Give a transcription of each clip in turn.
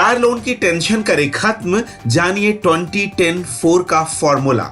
Car loan की tension करे खत्म, जानिए 20-10-4 का फॉर्मूला।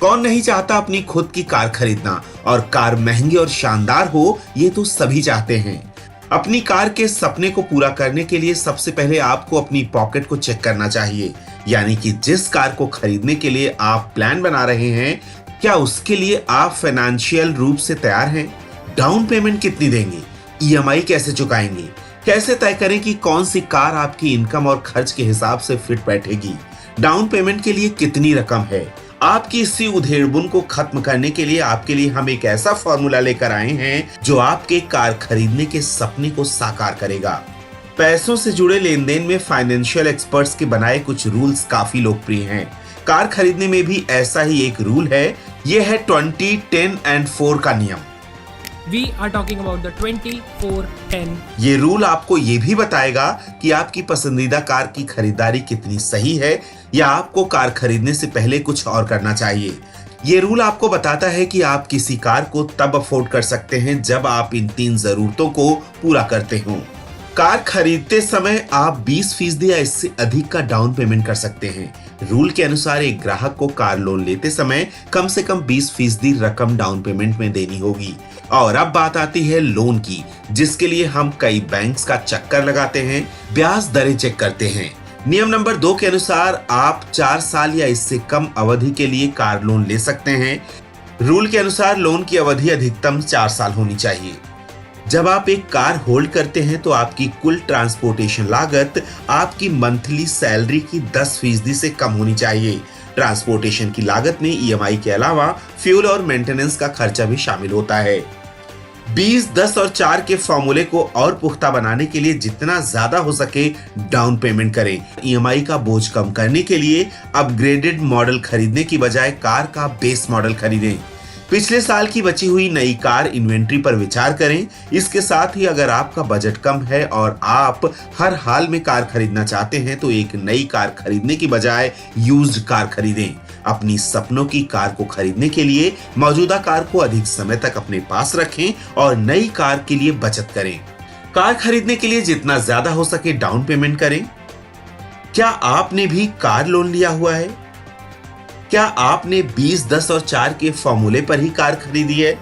कौन नहीं चाहता अपनी खुद की कार खरीदना, और कार महंगी और शानदार हो ये तो सभी चाहते हैं। अपनी कार के सपने को पूरा करने के लिए सबसे पहले आपको अपनी पॉकेट को चेक करना चाहिए, यानी कि जिस कार को खरीदने के लिए आप प्लान बना रहे हैं, क्या उसके लिए आप फाइनेंशियल रूप से तैयार हैं? डाउन पेमेंट कितनी देंगे? ईएमआई कैसे चुकाएंगे? कैसे तय करें कि कौन सी कार आपकी इनकम और खर्च के हिसाब से फिट बैठेगी? डाउन पेमेंट के लिए कितनी रकम है? आपकी इसी उधेड़बुन को खत्म करने के लिए आपके लिए हम एक ऐसा फॉर्मूला लेकर आए हैं जो आपके कार खरीदने के सपने को साकार करेगा। पैसों से जुड़े लेन देन में फाइनेंशियल एक्सपर्ट्स के बनाए कुछ रूल्स काफी लोकप्रिय हैं। कार खरीदने में भी ऐसा ही एक रूल है। यह है 20-10-4 का नियम। We are talking about the 20-4-10। ये रूल आपको ये भी बताएगा कि आपकी पसंदीदा कार की खरीदारी कितनी सही है, या आपको कार खरीदने से पहले कुछ और करना चाहिए। ये रूल आपको बताता है कि आप किसी कार को तब अफोर्ड कर सकते हैं जब आप इन 3 जरूरतों को पूरा करते हो। कार खरीदते समय आप 20% या इससे अधिक का डाउन पेमेंट कर सकते हैं। रूल के अनुसार एक ग्राहक को कार लोन लेते समय कम से कम 20% रकम डाउन पेमेंट में देनी होगी। और अब बात आती है लोन की, जिसके लिए हम कई बैंक्स का चक्कर लगाते हैं, ब्याज दरें चेक करते हैं। नियम नंबर 2 के अनुसार आप 4 साल या इससे कम अवधि के लिए कार लोन ले सकते हैं। रूल के अनुसार लोन की अवधि अधिकतम 4 साल होनी चाहिए। जब आप एक कार होल्ड करते हैं तो आपकी कुल ट्रांसपोर्टेशन लागत आपकी मंथली सैलरी की 10% से कम होनी चाहिए। ट्रांसपोर्टेशन की लागत में ईएमआई के अलावा फ्यूल और मेंटेनेंस का खर्चा भी शामिल होता है। 20, 10 और 4 के फॉर्मूले को और पुख्ता बनाने के लिए जितना ज्यादा हो सके डाउन पेमेंट करें। ईएमआई का बोझ कम करने के लिए अपग्रेडेड मॉडल खरीदने की बजाय कार का बेस मॉडल खरीदें। पिछले साल की बची हुई नई कार इन्वेंट्री पर विचार करें। इसके साथ ही अगर आपका बजट कम है और आप हर हाल में कार खरीदना चाहते हैं तो एक नई कार खरीदने की बजाय यूज्ड कार खरीदें। अपनी सपनों की कार को खरीदने के लिए मौजूदा कार को अधिक समय तक अपने पास रखें और नई कार के लिए बचत करें। कार खरीदने के लिए जितना ज्यादा हो सके डाउन पेमेंट करें। क्या आपने भी कार लोन लिया हुआ है? क्या आपने 20, 10 और 4 के फॉर्मूले पर ही कार खरीदी है?